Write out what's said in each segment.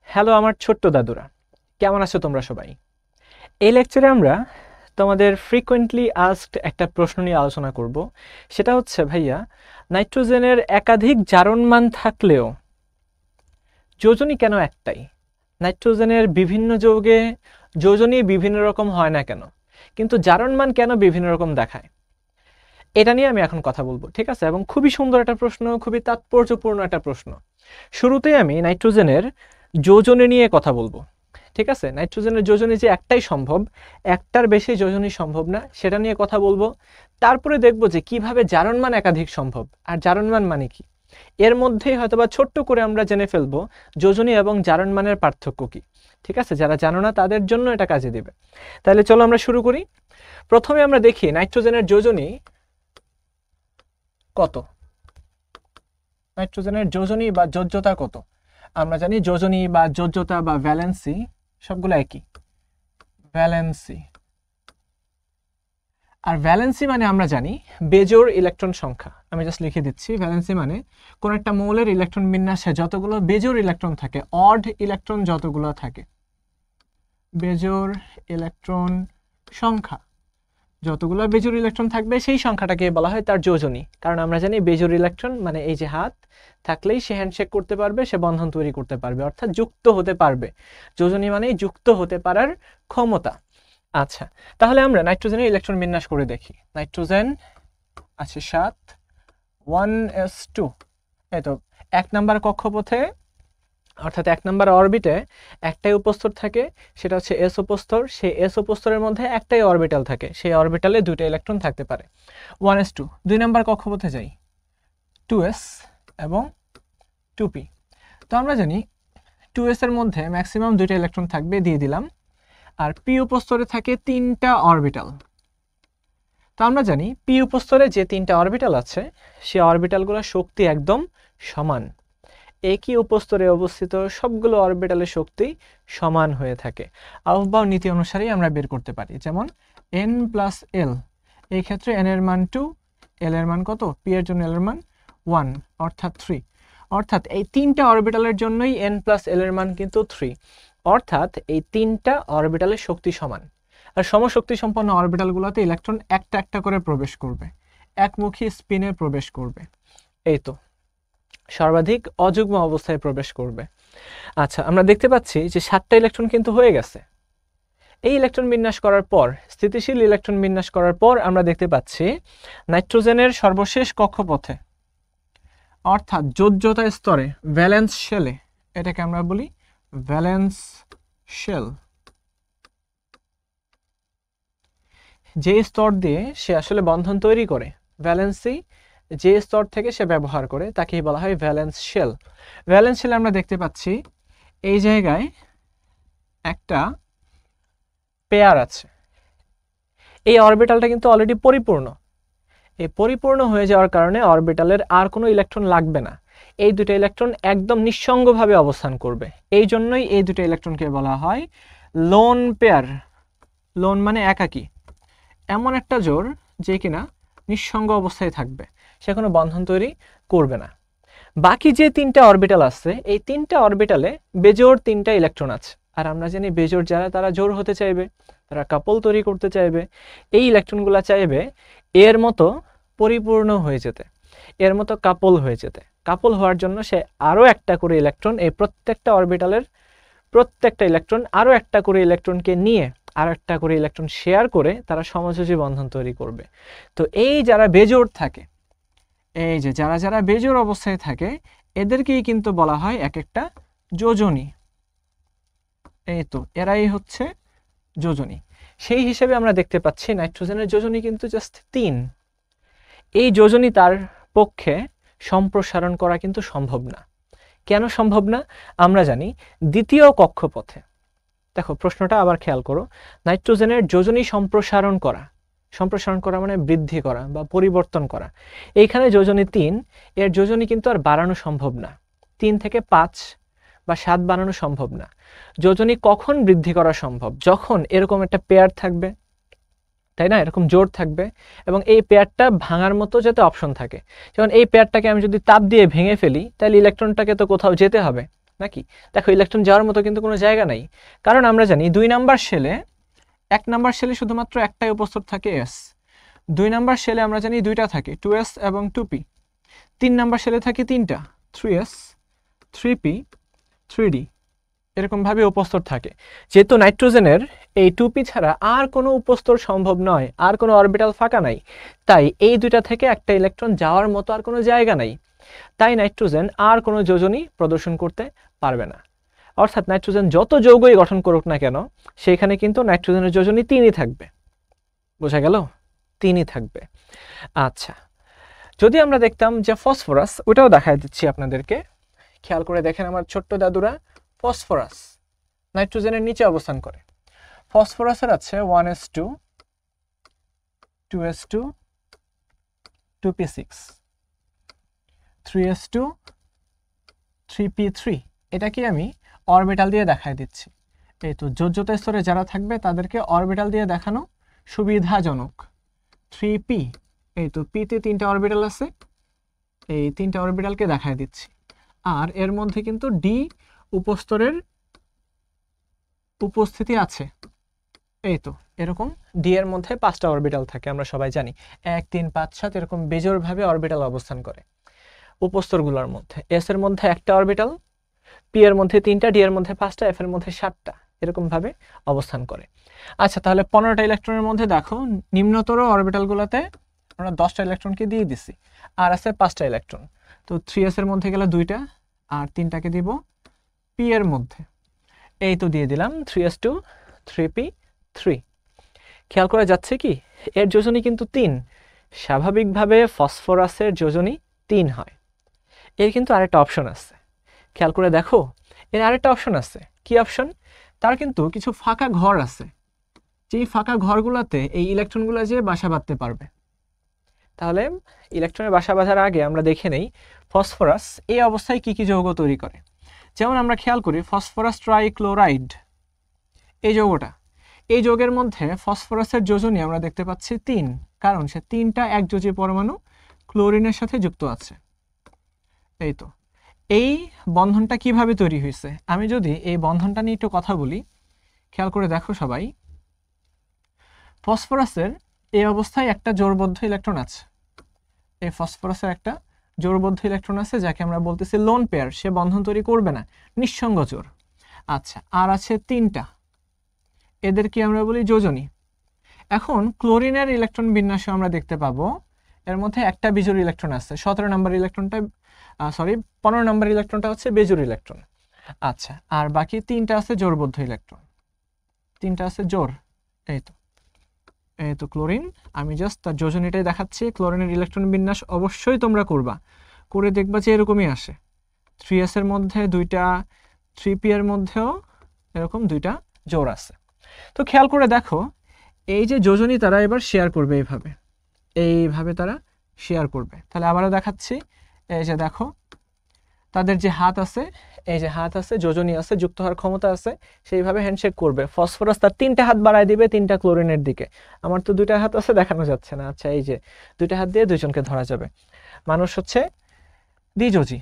Hello আমার ছোট্ট দাদুরা, কেমন আছো তোমরা সবাই? এই লেকচারে আমরা তোমাদের ফ্রিকোয়েন্টলি আস্কড একটা প্রশ্ন নিয়ে আলোচনা করব। সেটা হচ্ছে, ভাইয়া, নাইট্রোজেনের একাধিক জারণমান থাকলেও যোজনী কেন একটাই? নাইট্রোজেনের বিভিন্ন যৌগে যোজনী বিভিন্ন রকম হয় না কেন, কিন্তু জারণমান কেন বিভিন্ন রকম দেখায়? এটা নিয়ে আমি এখন কথা বলবো, ঠিক আছে? এবং খুবই সুন্দর একটা প্রশ্ন, খুবই তাৎপর্যপূর্ণ একটা প্রশ্ন। শুরুতেই আমি নাইট্রোজেনের যোজনী নিয়ে কথা বলবো, ঠিক আছে? নাইট্রোজেনের যোজনী যে একটাই সম্ভব, একটার বেশি যোজনী সম্ভব না, সেটা নিয়ে কথা বলবো। তারপরে দেখব যে কিভাবে জারণমান একাধিক সম্ভব, আর জারণমান মানে কি। এর মধ্যেই হয়তোবা ছোট্ট করে আমরা জেনে ফেলবো যোজনী এবং জারণমানের পার্থক্য কি, ঠিক আছে? যারা জানো না তাদের জন্য এটা কাজে দিবে। তাহলে চলো আমরা শুরু করি। প্রথমে আমরা দেখি নাইট্রোজেনের যোজনী কত। নাইট্রোজেনের যোজনী বা যোজ্যতা কত? আমরা জানি যোজনী বা যোজ্যতা বা ভ্যালেন্সি সবগুলো একই, ভ্যালেন্সি। আর ভ্যালেন্সি মানে আমরা জানি বেজোড় ইলেকট্রন সংখ্যা। আমি জাস্ট লিখে দিচ্ছি, ভ্যালেন্সি মানে কোন একটা মৌলের ইলেকট্রন বিন্যাসে যতগুলো বেজোড় ইলেকট্রন থাকে, অড ইলেকট্রন যতগুলো থাকে, বেজোড় ইলেকট্রন সংখ্যা যতগুলো বেজোড় ইলেকট্রন থাকবে সেই সংখ্যাটাকে বলা হয় তার যোজনী। কারণ আমরা জানি বেজোড় ইলেকট্রন মানে এই যে হাত থাকলেই সে হ্যান্ডশেক করতে পারবে, সে বন্ধন তৈরি করতে পারবে, অর্থাৎ যুক্ত হতে পারবে। যোজনী মানেই যুক্ত হতে পারার ক্ষমতা। আচ্ছা, তাহলে আমরা নাইট্রোজেনের ইলেকট্রন বিন্যাস করে দেখি। নাইট্রোজেন আছে 7, 1s2। এই তো 1 নাম্বার কক্ষপথে, অর্থাৎ 1 নাম্বার অরবিটে একটাই উপস্তর থাকে, সেটা হচ্ছে এস উপস্তর। সেই এস উপস্তরের মধ্যে একটাই অরবিটাল থাকে, সেই অরবিটালে দুইটা ইলেকট্রন থাকতে পারে। 1s2। 2 নাম্বার কক্ষপথে যাই, 2s এবং 2p। তো আমরা জানি 2s এর মধ্যে ম্যাক্সিমাম দুইটা ইলেকট্রন থাকবে, দিয়ে দিলাম। আর পি উপস্তরে থাকে 3টা অরবিটাল। তো আমরা জানি পি উপস্তরে যে 3টা অরবিটাল আছে, সেই অরবিটালগুলোর শক্তি একদম সমান। একই উপস্তরে অবস্থিত সবগুলো অরবিটালের শক্তি সমান হয়ে থাকে। আউফবাউ নীতি অনুসারেই আমরা বের করতে পারি। যেমন n প্লাস এল, এই ক্ষেত্রে n এর মান 2, l এর মান কত? p এর জন্য l এর মান 1, অর্থাৎ 3। অর্থাৎ এই 3টা অরবিটালের জন্যই n প্লাস l এর মান কিন্তু 3। অর্থাৎ এই 3টা অরবিটালের শক্তি সমান। আর সমশক্তি সম্পন্ন অরবিটালগুলোতে ইলেকট্রন একটা একটা করে প্রবেশ করবে, একমুখী স্পিনে প্রবেশ করবে। এই তো সর্বাধিক অযুগ্ম অবস্থায় প্রবেশ করবে। আচ্ছা, আমরা দেখতে পাচ্ছি যে 7টা ইলেকট্রন কিন্তু হয়ে গেছে। এই ইলেকট্রন বিন্যাস করার পর, স্থিতিশীল ইলেকট্রন বিন্যাস করার পর আমরা দেখতে পাচ্ছি নাইট্রোজেনের সর্বশেষ কক্ষপথে, অর্থাৎ যোজ্যতা স্তরে, ভ্যালেন্স শেলে, এটাকে আমরা বলি ভ্যালেন্স শেল, যে স্তর দিয়ে সে আসলে বন্ধন তৈরি করে, ভ্যালেন্সি যে স্তর থেকে সে ব্যবহার করে তাকেই বলা হয় ভ্যালেন্স শেল। ভ্যালেন্স শেলে আমরা দেখতে পাচ্ছি এই জায়গায় একটা পেয়ার আছে। এই অরবিটালটা কিন্তু অলরেডি পরিপূর্ণ। এই পরিপূর্ণ হয়ে যাওয়ার কারণে অরবিটালের আর কোনো ইলেকট্রন লাগবে না, এই দুটো ইলেকট্রন একদম নিঃসঙ্গভাবে অবস্থান করবে। এই জন্যই এই দুটো ইলেকট্রনকে বলা হয় লোন পেয়ার। লোন মানে একাকী, এমন একটা জোড় যে কিনা নিঃসঙ্গ অবস্থায় থাকবে, সে কোনো বন্ধন তৈরি করবে না। বাকি যে 3টা অরবিটাল আছে, এই 3টা অরবিটালে বেজোড় 3টা ইলেকট্রন আছে। আর আমরা জানি বেজোড় যারা, তারা জোড় হতে চাইবে, তারা কাপল তৈরি করতে চাইবে। এই ইলেকট্রনগুলো চাইবে এর মতো পরিপূর্ণ হয়ে যেতে, এর মতো কাপল হয়ে যেতে। কাপল হওয়ার জন্য সে আরও একটা করে ইলেকট্রন, এই প্রত্যেকটা অরবিটালের প্রত্যেকটা ইলেকট্রন আরও একটা করে ইলেকট্রনকে নিয়ে আর একটা করে ইলেকট্রন শেয়ার করে তারা সমযোজী বন্ধন তৈরি করবে। তো এই যারা বেজোড় থাকে, এই যে যারা যারা বেজোড় অবস্থায় থাকে, এদেরকেই কিন্তু বলা হয় এক একটা যোজনী। এই তো এরাই হচ্ছে যোজনী। সেই হিসেবে আমরা দেখতে পাচ্ছি নাইট্রোজেনের যোজনী কিন্তু জাস্ট 3। এই যোজনী তার পক্ষে সম্প্রসারণ করা কিন্তু সম্ভব না। কেন সম্ভব না? আমরা জানি দ্বিতীয় কক্ষপথে, দেখো প্রশ্নটা আবার খেয়াল করো, নাইট্রোজেনের যোজনী সম্প্রসারণ করা, সম্প্রসারণ করা মানে বৃদ্ধি করা বা পরিবর্তন করা। এইখানে যোজনী 3, এর যোজনী কিন্তু আর বাড়ানো সম্ভব না। 3 থেকে 5 বা 7 বানানো সম্ভব না। যোজনী কখন বৃদ্ধি করা সম্ভব? যখন এরকম একটা পেয়ার থাকবে, তাই না, এরকম জোর থাকবে এবং এই পেয়ারটা ভাঙার মতো যাতে অপশন থাকে। যেমন এই পেয়ারটাকে আমি যদি তাপ দিয়ে ভেঙে ফেলি তাহলে ইলেকট্রনটাকে তো কোথাও যেতে হবে নাকি। দেখো ইলেকট্রন যাওয়ার মতো কিন্তু কোনো জায়গা নাই, কারণ আমরা জানি 2 নাম্বার শেলে 1 নাম্বার শেলে শুধুমাত্র একটাই উপস্থিত থাকে s, 2 নাম্বার শেলে আমরা জানি দুইটা থাকে 2s এবং 2p, 3 নাম্বার শেলে থাকে তিনটা 3s 3p 3d, এরকমভাবে উপস্তর থাকে। যেহেতু নাইট্রোজেনের এই 2p ছাড়া আর কোনো উপস্তর সম্ভব নয়, আর কোনো অরবিটাল ফাঁকা নাই, তাই এই দুইটা থেকে একটা ইলেকট্রন যাওয়ার মতো আর কোনো জায়গা নাই, তাই নাইট্রোজেন আর কোনো যোজনী প্রদর্শন করতে পারবে না। অর্থাৎ নাইট্রোজেন যত যৌগই গঠন করুক না কেন সেখানে কিন্তু নাইট্রোজেনের যোজনী 3ই থাকবে। বোঝা গেল? 3ই থাকবে। আচ্ছা, যদি আমরা দেখতাম যে ফসফরাস, ওটাও দেখাই দিচ্ছি আপনাদেরকে, খেয়াল করে দেখেন আমার ছোট্ট দাদুরা। ফসফরাস নাইট্রোজেনের নিচে অবস্থান করে। ফসফরাসের আছে 1s2 2s2 2p6 3s2 3p3, এটাকে আমি অরবিটাল দিয়ে দেখাই দিচ্ছি। এই তো যোজ্যতা স্তরে যারা থাকবে তাদেরকে অরবিটাল দিয়ে দেখানো সুবিধাজনক। 3p, এই তো p তে 3টা অরবিটাল আছে, এই 3টা অরবিটালকে দেখাই দিচ্ছি। আর এর মধ্যে কিন্তু d উপস্তরের উপস্থিতি আছে। এই তো এরকম d এর মধ্যে 5টা অরবিটাল থাকে, আমরা সবাই জানি 1 3 5 7 এরকম বেজোড়ভাবে অরবিটাল অবস্থান করে উপস্তরগুলোর মধ্যে। s এর মধ্যে একটা অরবিটাল, p এর মধ্যে 3টা, d এর মধ্যে 5টা, f এর মধ্যে 7টা, এরকম ভাবে অবস্থান করে। আচ্ছা, তাহলে 15টা ইলেকট্রনের মধ্যে দেখো নিম্নতর অরবিটালগুলোতে আমরা 10টা ইলেকট্রনকে দিয়ে দিছি, আর আছে 5টা ইলেকট্রন। তো 3s এর মধ্যে গেলে 2টা, আর 3টাকে দিব p এর মধ্যে। এই তো দিয়ে দিলাম 3s2 3p3। খেয়াল করা যাচ্ছে কি এর যোজনী কিন্তু 3, স্বাভাবিকভাবে ফসফরাসের যোজনী 3 হয়। এর কিন্তু আরেকটা অপশন আছে, খেয়াল করে দেখো এর আরেকটা অপশন আছে। কি অপশন? তার কিন্তু কিছু ফাঁকা ঘর আছে, যেই ফাঁকা ঘরগুলোতে এই ইলেকট্রনগুলো যে বাসা বাঁধতে পারবে। তাহলে ইলেকট্রনের বাসা বাঁধার আগে আমরা দেখে নেই ফসফরাস এই অবস্থায় কি কি যৌগ তৈরি করে। যেমন আমরা খেয়াল করি ফসফরাস ট্রাইক্লোরাইড, এই যৌগটা, এই যৌগের মধ্যে ফসফরাসের যোজনী আমরা দেখতে পাচ্ছি 3, কারণ সে 3টা একযোজী পরমাণু ক্লোরিনের সাথে যুক্ত আছে। এই তো এই বন্ধনটা কিভাবে তৈরি হয়েছে, আমি যদি এই বন্ধনটা নিয়ে একটু কথা বলি, খেয়াল করে দেখো সবাই। ফসফরাসের এই অবস্থায় একটা জোড়বদ্ধ ইলেকট্রন আছে, এই ফসফরাসের একটা জোড়বদ্ধ ইলেকট্রন আছে যাকে আমরা বলতেছি লোন পেয়ার, সে বন্ধন তৈরি করবে না, নিঃসঙ্গ জোড়। আচ্ছা, আর আছে 3টা, এদেরকে আমরা বলি যোজনী। এখন ক্লোরিনের ইলেকট্রন বিন্যাসে আমরা দেখতে পাবো এর মধ্যে একটা বিজোড় ইলেকট্রন আছে, 17 নম্বর ইলেকট্রনটা 15 নম্বর ইলেকট্রনটা হচ্ছে বেজোড় ইলেকট্রন। আচ্ছা, আর বাকি 3টা আছে জোড়বদ্ধ ইলেকট্রন, 3টা আছে জোড়। এই তো ক্লোরিন, আমি জাস্ট তার যোজনীটাই দেখাচ্ছি। ক্লোরিনের ইলেকট্রন বিন্যাস অবশ্যই তোমরা করবা, করে দেখবা যে এরকমই আসে। 3s এর মধ্যে 2টা, 3p এর মধ্যেও এরকম 2টা জোড় আছে। তো খেয়াল করে দেখো এই যে যোজনী তারা এবার শেয়ার করবে, এইভাবে তারা শেয়ার করবে। তাহলে আবারও দেখাচ্ছি, এই যে দেখো তাদের যে হাত আছে, এই যে হাত আছে, যোজনী আছে, যুক্ত হওয়ার ক্ষমতা আছে, সেইভাবে হ্যান্ডশেক করবে। ফসফরাস তার 3টা হাত বাড়ায় দিবে 3টা ক্লোরিনের দিকে। আমার তো 2টা হাত আছে, দেখানো যাচ্ছে না। আচ্ছা, এই যে 2টা হাত দিয়ে 2জনকে ধরা যাবে, মানুষ হচ্ছে দ্বিযোজী।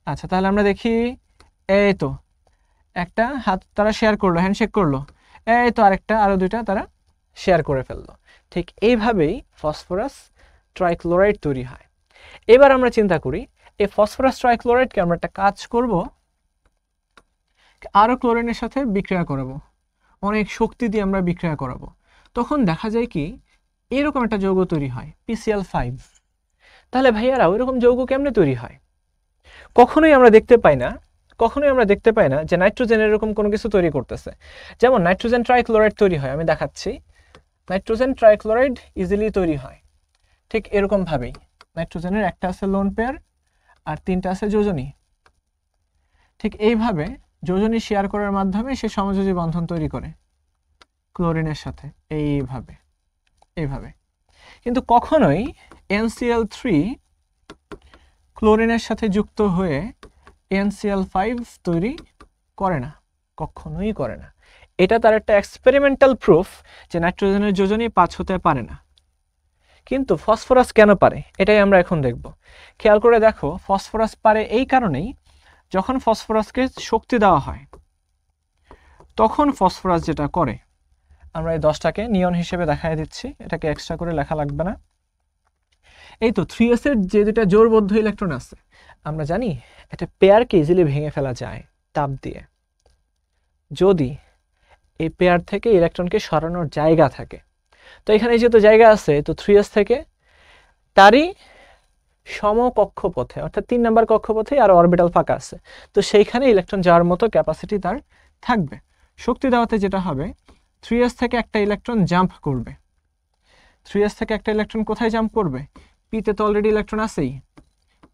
আচ্ছা, তাহলে আমরা দেখি, এই তো একটা হাত তারা শেয়ার করলো, হ্যান্ডশেক করলো, এই তো আরেকটা, আরো 2টা তারা শেয়ার করে ফেললো। ঠিক এইভাবেই ফসফরাস ট্রাইক্লোরাইড তৈরি হয়। এবার আমরা চিন্তা করি এই ফসফরাস ট্রাইক্লোরাইডকে আমরা একটা কাজ করব, আরো ক্লোরিনের সাথে বিক্রিয়া করাবো, অনেক শক্তি দিয়ে আমরা বিক্রিয়া করাবো। তখন দেখা যায় কি এরকম একটা যৌগ তৈরি হয় PCl5। তাহলে ভাইয়ারা ওইরকম যৌগ কেমনে তৈরি হয়? কখনোই আমরা দেখতে পাই না যে নাইট্রোজেন এরকম কোনো কিছু তৈরি করতেছে। যেমন নাইট্রোজেন ট্রাইক্লোরাইড তৈরি হয়, আমি দেখাচ্ছি। নাইট্রোজেন ট্রাইক্লোরাইড ইজিলি তৈরি হয় ঠিক এরকম ভাবেই। নাইট্রোজেনের একটা আছে লোন পেয়ার আর 3টা আছে যোজনী। ঠিক এইভাবে যোজনী শেয়ার করার মাধ্যমে সে সমযোজী বন্ধন তৈরি করে ক্লোরিনের সাথে, এইভাবে। কিন্তু কখনোই NCl3 ক্লোরিনের সাথে যুক্ত হয়ে NCl5 তৈরি করে না, কখনোই করে না। এটা তার একটা এক্সপেরিমেন্টাল প্রুফ যে নাইট্রোজেনের যোজনী 5 হতে পারে না। কিন্তু ফসফরাস কেন পারে এটাই আমরা এখন দেখব। খেয়াল করে দেখো, ফসফরাস পারে এই কারণেই, যখন ফসফরাসকে শক্তি দেওয়া হয় তখন ফসফরাস যেটা করে, আমরা এই 10টাকে নিয়ন হিসেবে দেখাই দিচ্ছি, এটাকে এক্সট্রা করে লেখা লাগবে না। এই তো 3s এর যে দুটা জোড়বদ্ধ ইলেকট্রন আছে, আমরা জানি এটা পেয়ারকে ইজিলি ভেঙে ফেলা যায় তাপ দিয়ে, যদি এই পেয়ার থেকে ইলেকট্রনকে সরানোর জায়গা থাকে। তো এখানে যেহেতু জায়গা আছে, তো 3s থেকে তারই সমকক্ষপথে অর্থাৎ 3 নম্বর কক্ষপথে আর অরবিটাল ফাঁকা আছে, তো সেইখানে ইলেকট্রন যাওয়ার মতো ক্যাপাসিটি তার থাকবে। শক্তি দেওয়াতে যেটা হবে, 3s থেকে একটা ইলেকট্রন জাম্প করবে। 3s থেকে একটা ইলেকট্রন কোথায় জাম্প করবে? পিতে তো অলরেডি ইলেকট্রন আছেই,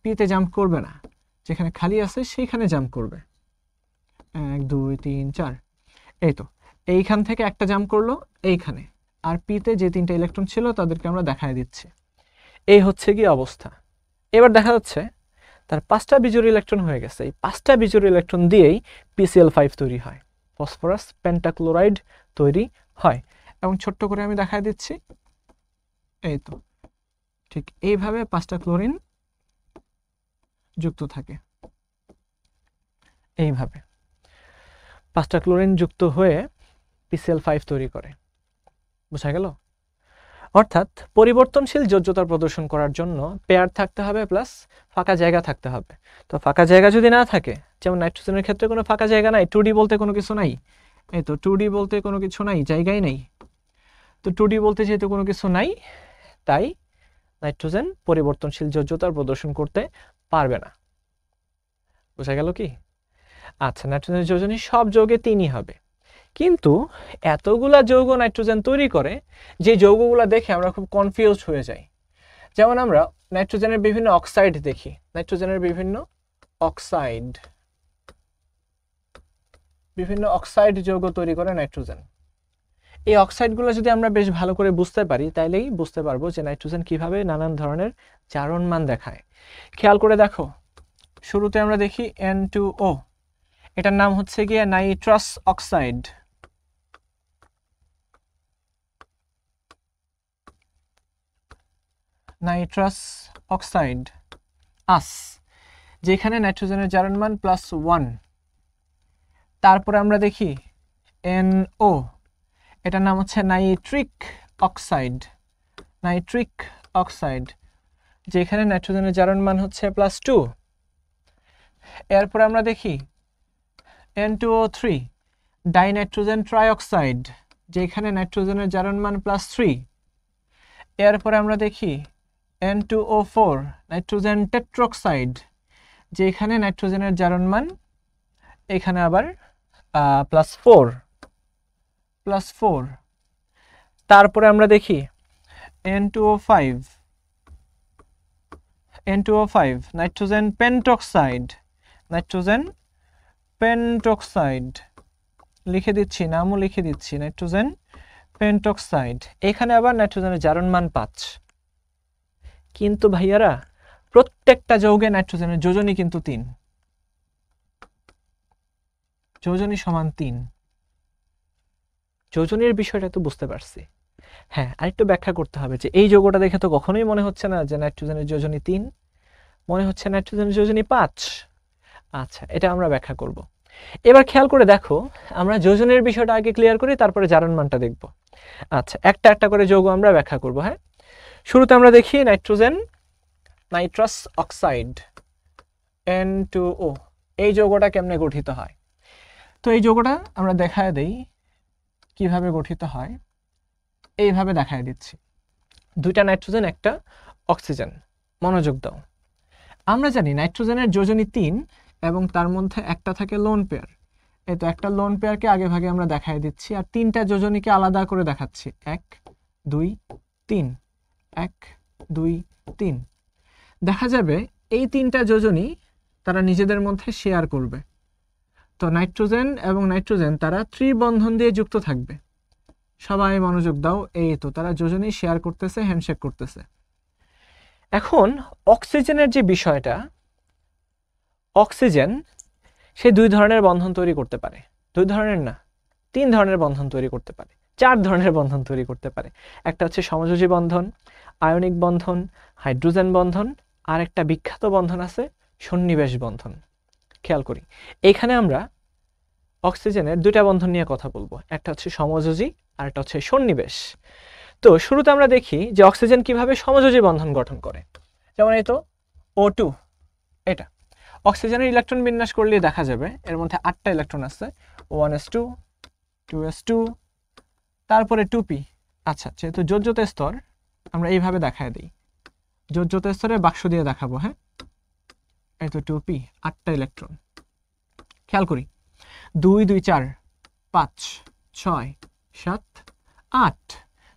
পিতে জাম্প করবে না, যেখানে খালি আছে সেইখানে জাম্প করবে। 1 2 3 4, এই তো এইখান থেকে একটা জাম্প করলো এইখানে, আর পিতে যে 3টা ইলেকট্রন ছিল তাদেরকে আমরা দেখায় দিচ্ছি। এই হচ্ছে কি অবস্থা। এবার দেখা যাচ্ছে তার 5টা বিজোড় ইলেকট্রন হয়ে গেছে। এই 5টা বিজোড় ইলেকট্রন দিয়েই PCl5 তৈরি হয়, ফসফরাস পেন্টাক্লোরাইড তৈরি হয়। এবং ছোট্ট করে আমি দেখায় দিচ্ছি, এই তো ঠিক এইভাবে 5টা ক্লোরিন যুক্ত থাকে, এইভাবে 5টা ক্লোরিন যুক্ত হয়ে PCl5 তৈরি করে। বোঝা গেল? অর্থাৎ পরিবর্তনশীল যোজ্যতা প্রদর্শন করার জন্য পেয়ার থাকতে হবে প্লাস ফাঁকা জায়গা থাকতে হবে। তো ফাঁকা জায়গা যদি না থাকে, যেমন নাইট্রোজেনের ক্ষেত্রে কোনো ফাঁকা জায়গা নাই, 2D বলতে কোনো কিছু নাই, এই তো 2D বলতে কোনো কিছু নাই, জায়গাই নেই। তো 2D বলতে যেহেতু কোনো কিছু নাই, তাই নাইট্রোজেন পরিবর্তনশীল যোজ্যতার প্রদর্শন করতে পারবে না। বোঝা গেল কি? আচ্ছা, নাইট্রোজেনের যোজনী সব যৌগে 3ই হবে, কিন্তু এতগুলা যৌগ নাইট্রোজেন তৈরি করে যে যৌগগুলা দেখে আমরা খুব কনফিউজড হয়ে যাই। যেমন আমরা নাইট্রোজেনের বিভিন্ন অক্সাইড দেখি, নাইট্রোজেনের বিভিন্ন অক্সাইড যৌগ তৈরি করে নাইট্রোজেন। এই অক্সাইডগুলো যদি আমরা বেশ ভালো করে বুঝতে পারি, তাইলেই বুঝতে পারবো যে নাইট্রোজেন কিভাবে নানান ধরনের জারণ মান দেখায়। খেয়াল করে দেখো, শুরুতে আমরা দেখি N2O, এটার নাম হচ্ছে গিয়ে নাইট্রাস অক্সাইড। নাইট্রাস অক্সাইড আস, যেখানে নাইট্রোজেনের জারণ মান +1। তারপরে আমরা দেখি NO, এটার নাম হচ্ছে নাইট্রিক অক্সাইড। নাইট্রিক অক্সাইড, যেখানে নাইট্রোজেনের জারণ মান হচ্ছে +2। এরপরে আমরা দেখি N2O3, ডাইনাইট্রোজেন ট্রাইঅক্সাইড, যেখানে নাইট্রোজেনের জারণ মান +3। এরপরে আমরা দেখি N2O4, নাইট্রোজেন টেট্রোক্সাইড, যেখানে নাইট্রোজেনের জারণ মান এখানে আবার +4। তারপরে আমরা দেখি N2O5, নাইট্রোজেন পেন্টক্সাইড। লিখে দিচ্ছি, নামও লিখে দিচ্ছি, নাইট্রোজেন পেন্টক্সাইড, এখানে আবার নাইট্রোজেনের জারণ মান 5। কিন্তু ভাইয়ারা, প্রত্যেকটা যৌগে নাইট্রোজেনের যোজনী কিন্তু 3, যোজনী সমান 3। যোজনীর বিষয়টা তো বুঝতে পারছি। হ্যাঁ, আরেকটু ব্যাখ্যা করতে হবে যে এই যৌগটা দেখে তো কখনোই মনে হচ্ছে না যে নাইট্রোজেনের যোজনী 3, মনে হচ্ছে নাইট্রোজেনের যোজনী 5। আচ্ছা, এটা আমরা ব্যাখ্যা করব। এবার খেয়াল করে দেখো, আমরা যোজনের বিষয়টা আগে ক্লিয়ার করি, তারপরে জারণ মানটা দেখব। আচ্ছা, একটা একটা করে যৌগ আমরা ব্যাখ্যা করব। হ্যাঁ, শুরুতে আমরা দেখি নাইট্রাস অক্সাইড N2O, এই যৌগটা কেমনে গঠিত হয়। তো এই যৌগটা আমরা দেখায় দেই কিভাবে গঠিত হয়, এইভাবে দেখায় দিচ্ছি। 2টা নাইট্রোজেন, একটা অক্সিজেন। মনোযোগ দাও, আমরা জানি নাইট্রোজেনের যোজনী 3 এবং তার মধ্যে একটা থাকে লোন পেয়ার। এই তো একটা লোন পেয়ারকে আগে ভাগে আমরা দেখায় দিচ্ছি, আর 3টা যোজনীকে আলাদা করে দেখাচ্ছি। 1 2 3, 1 2 3। দেখা যাবে এই 3টা যোজনী তারা নিজেদের মধ্যে শেয়ার করবে। তো নাইট্রোজেন এবং নাইট্রোজেন তারা ত্রিবন্ধন দিয়ে যুক্ত থাকবে। সবাই মনোযোগ দাও, এই তো তারা যোজনী শেয়ার করতেছে, হ্যান্ডশেক করতেছে। এখন অক্সিজেনের যে বিষয়টা, অক্সিজেন সে 2 ধরনের বন্ধন তৈরি করতে পারে। 2 ধরনের না, তিন ধরনের বন্ধন তৈরি করতে পারে, চার ধরনের বন্ধন তৈরি করতে পারে। একটা হচ্ছে সমযোজী বন্ধন, আয়নিক বন্ধন, হাইড্রোজেন বন্ধন, আর একটা বিখ্যাত বন্ধন আছে সন্নিবেশ বন্ধন। খেয়াল করি, এইখানে আমরা অক্সিজেনের দুইটা বন্ধন নিয়ে কথা বলবো, একটা হচ্ছে সমযোজী আর একটা হচ্ছে সন্নিবেশ। তো শুরুতে আমরা দেখি যে অক্সিজেন কিভাবে সমযোজী বন্ধন গঠন করে। যেমন এই তো O2, এটা অক্সিজেনের ইলেকট্রন বিন্যাস করলে দেখা যাবে এর মধ্যে 8টা ইলেকট্রন আছে, 1s2, 2s2, তারপরে 2p। আচ্ছা, যেহেতু যোজ্যত স্তর আমরা এইভাবে দেখায় দিই, যোজ্যত স্তরে বাক্স দিয়ে দেখাবো। হ্যাঁ, এই তো 2p, 8টা ইলেকট্রন। খেয়াল করি 2 2 4 5 6 7 8।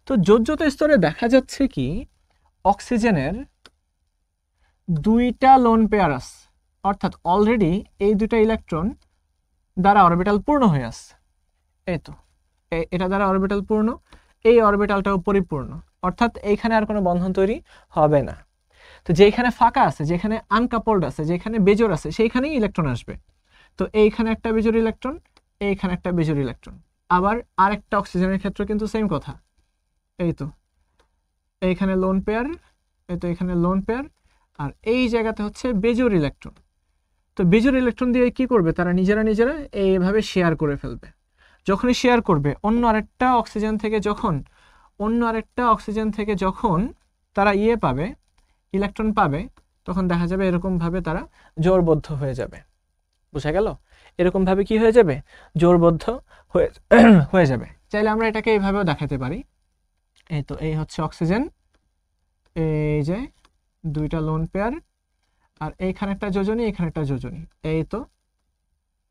তো যোজ্যত স্তরে দেখা যাচ্ছে কি অক্সিজেনের দুইটা লোন পেয়ার আছে, অর্থাৎ অলরেডি এই দুইটা ইলেকট্রন দ্বারা অরবিটাল পূর্ণ হয়ে আছে। এই তো এটা দ্বারা অরবিটাল পূর্ণ, এই অরবিটালটাও পরিপূর্ণ, অর্থাৎ এইখানে আর কোনো বন্ধন তৈরি হবে না। তো যেখানে ফাঁকা আছে, যেখানে আনকাপলড আছে, যেখানে বেজোর আছে, সেইখানেই ইলেকট্রন আসবে। তো এইখানে একটা বেজোর ইলেকট্রন, এইখানে একটা বেজোর ইলেকট্রন। আবার আরেকটা অক্সিজেনের ক্ষেত্রে কিন্তু সেম কথা। এই তো এইখানে লোন পেয়ার, এই তো এখানে লোন পেয়ার, আর এই জায়গাতে হচ্ছে বেজোর ইলেকট্রন। তো বেজোর ইলেকট্রন দিয়ে কি করবে, তারা নিজেরা এইভাবে শেয়ার করে ফেলবে। যখনই শেয়ার করবে অন্য আরেকটা অক্সিজেন থেকে যখন তারা পাবে, ইলেকট্রন পাবে, তখন দেখা যাবে এরকমভাবে তারা জোড়বদ্ধ হয়ে যাবে। বোঝা গেল? এরকমভাবে কি হয়ে যাবে, জোড়বদ্ধ হয়ে যাবে। চাইলে আমরা এটাকে এইভাবেও দেখাতে পারি। এই তো এই হচ্ছে অক্সিজেন, এই যে দুইটা লোন পেয়ার, আর এইখানে একটা যোজনী, এখানে একটা যোজনী। এই তো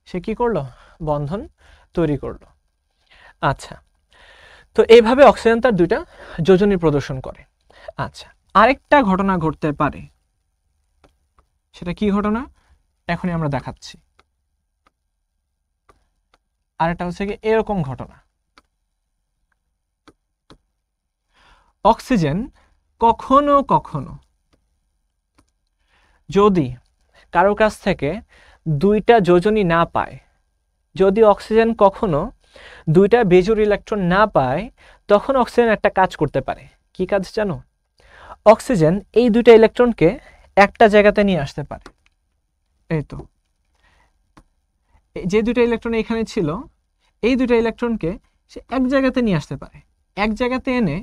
সে কি করলো, বন্ধন তৈরি করলো। আচ্ছা, তো এইভাবে অক্সিজেন তার দুইটা যোজনী প্রদর্শন করে। আচ্ছা, আরেকটা ঘটনা ঘটতে পারে, সেটা কি ঘটনা এখনই আমরা দেখাচ্ছি। আরেকটা হচ্ছে কি এরকম ঘটনা, অক্সিজেন কখনো কখনো যদি কারো কাছ থেকে দুইটা যোজনী না পায়, যদি অক্সিজেন কখনো দুইটা বেজোর ইলেকট্রন না পায়, তখন অক্সিজেন একটা কাজ করতে পারে। কি কাজ জানো? অক্সিজেন এই দুইটা ইলেকট্রনকে একটা জায়গাতে নিয়ে আসতে পারে। এই তো যে দুইটা ইলেকট্রন এখানে ছিল, এই দুইটা ইলেকট্রনকে সে এক জায়গাতে নিয়ে আসতে পারে। এক জায়গাতে এনে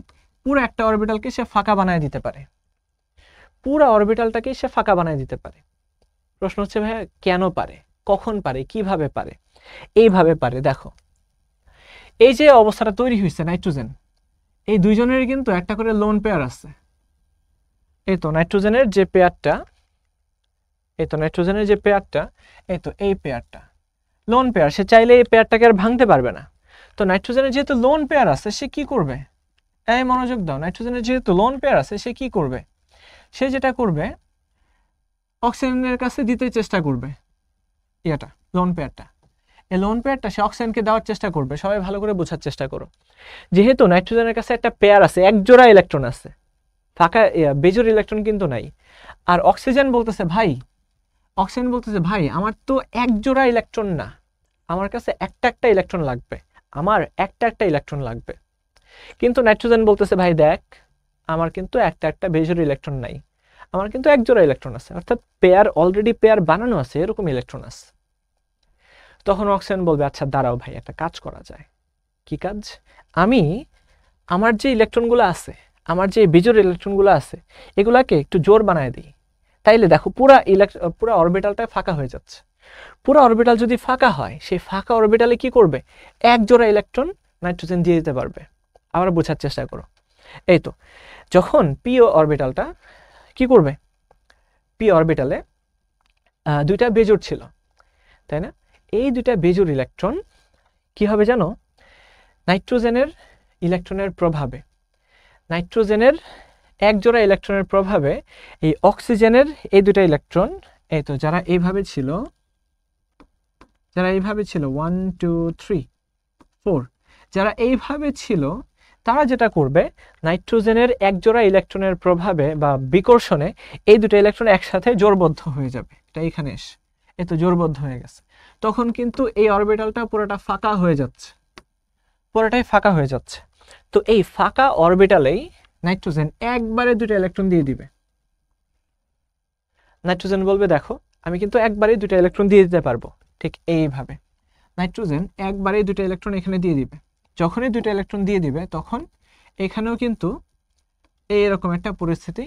পুরো একটা অরবিটালকে সে ফাঁকা বানায় দিতে পারে, পুরো অরবিটালটাকে সে ফাঁকা বানায় দিতে পারে। প্রশ্ন হচ্ছে ভাইয়া কেন পারে, কখন পারে, কিভাবে পারে? এইভাবে পারে। দেখো, এই যে অবস্থাটা তৈরি হয়েছে নাইট্রোজেন, এই দুইজনের কিন্তু একটা করে লোন পেয়ার আছে। এই তো নাইট্রোজেনের যে পেয়ারটা, এই তো এই পেয়ারটা লোন পেয়ার, সে চাইলে এই পেয়ারটাকে আর ভাঙতে পারবে না। তো নাইট্রোজেনের যেহেতু লোন পেয়ার আছে, সে কি করবে? এই মনোযোগ দাও, নাইট্রোজেনের যেহেতু লোন পেয়ার আছে, সে কি করবে? সে যেটা করবে, অক্সিজেনের কাছে দিতে চেষ্টা করবে এটা লোন পেয়ারটা। এই লোন পেয়ারটা সে অক্সিজেনকে দেওয়ার চেষ্টা করবে। সবাই ভালো করে বোঝার চেষ্টা করো। যেহেতু নাইট্রোজেনের কাছে একটা পেয়ার আছে, এক জোড়া ইলেকট্রন আছে, ফাঁকা বেজোর ইলেকট্রন কিন্তু নাই। আর অক্সিজেন বলতেছে ভাই আমার তো এক জোড়া ইলেকট্রন না, আমার কাছে একটা ইলেকট্রন লাগবে, আমার একটা ইলেকট্রন লাগবে। কিন্তু নাইট্রোজেন বলতেছে ভাই দেখ, আমার কিন্তু একটা বেজোর ইলেকট্রন নাই, আমার কিন্তু এক জোড়া ইলেকট্রন আছে, অর্থাৎ পেয়ার অলরেডি পেয়ার বানানো আছে, এরকম ইলেকট্রন আছে। তখন অক্সিজেন বলবে আচ্ছা দাঁড়াও ভাই, একটা কাজ করা যায়। কি কাজ? আমি আমার যে ইলেকট্রনগুলো আছে, আমার যে বেজোর ইলেকট্রনগুলো আছে, এগুলাকে একটু জোর বানায় দিই। তাইলে দেখো পুরা অরবিটালটা ফাঁকা হয়ে যাচ্ছে। পুরো অরবিটাল যদি ফাঁকা হয়, সেই ফাঁকা অরবিটালে কি করবে, এক জোড়া ইলেকট্রন নাইট্রোজেন দিয়ে দিতে পারবে। আবার বোঝার চেষ্টা করো। এই তো যখন পি অরবিটালটা কি করবে, পি অরবিটালে দুইটা বেজোর ছিল, তাই না? এই দুইটা বেজোর ইলেকট্রন কি হবে জানো, নাইট্রোজেনের ইলেকট্রনের প্রভাবে, নাইট্রোজেনের এক জোড়া ইলেকট্রনের প্রভাবে এই অক্সিজেনের এই দুটা ইলেকট্রন, এই তো যারা এইভাবে ছিল 1 2 3 4, যারা এইভাবে ছিল, তারা যেটা করবে, নাইট্রোজেনের এক জোড়া ইলেকট্রনের প্রভাবে বা বিকর্ষণে এই দুটো ইলেকট্রন একসাথে জোড়বদ্ধ হয়ে যাবে। এটা এখানে এসে এই তো জোড়বদ্ধ হয়ে গেছে। তখন কিন্তু এই অরবিটালটা পুরোটা ফাঁকা হয়ে যাচ্ছে। পুরোটাই ফাঁকা হয়ে যাচ্ছে। তো এই ফাঁকা অরবিটালেই নাইট্রোজেন একবারে দুটো ইলেকট্রন দিয়ে দিবে। নাইট্রোজেন বলবে দেখো আমি কিন্তু একবারেই দুটো ইলেকট্রন দিয়ে দিতে পারবো। ঠিক এইভাবে নাইট্রোজেন একবারেই দুটো ইলেকট্রন এখানে দিয়ে দিবে। যখনই দুটো ইলেকট্রন দিয়ে দিবে তখন এখানেও কিন্তু এইরকম একটা পরিস্থিতি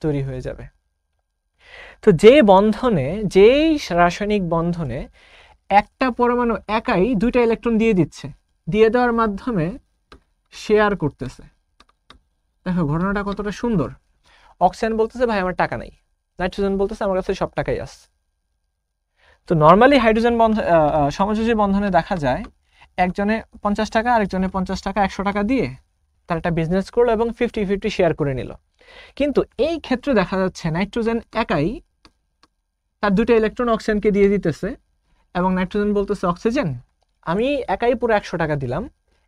তৈরি হয়ে যাবে। তো যে বন্ধনে, যেই রাসায়নিক বন্ধনে একটা পরমাণু একাই দুইটা ইলেকট্রন দিয়ে দিচ্ছে, দিয়ে দেওয়ার মাধ্যমে শেয়ার করতেছে। দেখো ঘটনাটা কতটা সুন্দর। অক্সিজেন বলতেছে ভাই আমার টাকা নাই, নাইট্রোজেন বলতেছে আমার কাছে সব টাকাই আছে। তো নর্মালি হাইড্রোজেন সমযোজী বন্ধনে দেখা যায় একজনে 50 টাকা, আরেকজনে 50 টাকা, 100 টাকা দিয়ে তার একটা বিজনেস করলো এবং 50-50 শেয়ার করে নিল। কিন্তু এই ক্ষেত্রে দেখা যাচ্ছে নাইট্রোজেন একাই তার দুটো ইলেকট্রন অক্সিজেনকে দিয়ে দিতেছে এবং নাইট্রোজেন বলতেছে অক্সিজেন আমি একাই পুরো 100 টাকা দিলাম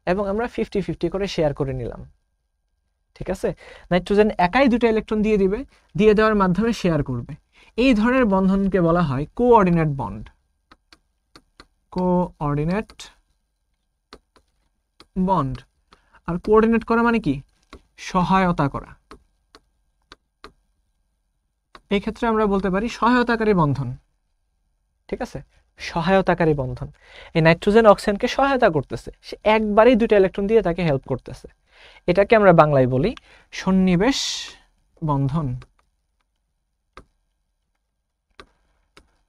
এবং আমরা 50-50 করে শেয়ার করে নিলাম। ঠিক আছে, নাইট্রোজেন একাই দুটো ইলেকট্রন দিয়ে দিবে, দিয়ে দেওয়ার মাধ্যমে শেয়ার করবে। এই ধরনের বন্ধনকে বলা হয় কোঅর্ডিনেট বন্ড। Coordinate bond. আর কোঅর্ডিনেট করা মানে কি? সহায়তা করা। এই ক্ষেত্রে আমরা বলতে পারি সহায়তাকারী বন্ধন। ঠিক আছে, সহায়তাকারী বন্ধন। এই নাইট্রোজেন অক্সিজেনকে সহায়তা করতেছে, সে একবারেই দুটো ইলেকট্রন দিয়ে তাকে হেল্প করতেছে। এটাকে আমরা বাংলায় বলি সন্নিবেশ বন্ধন।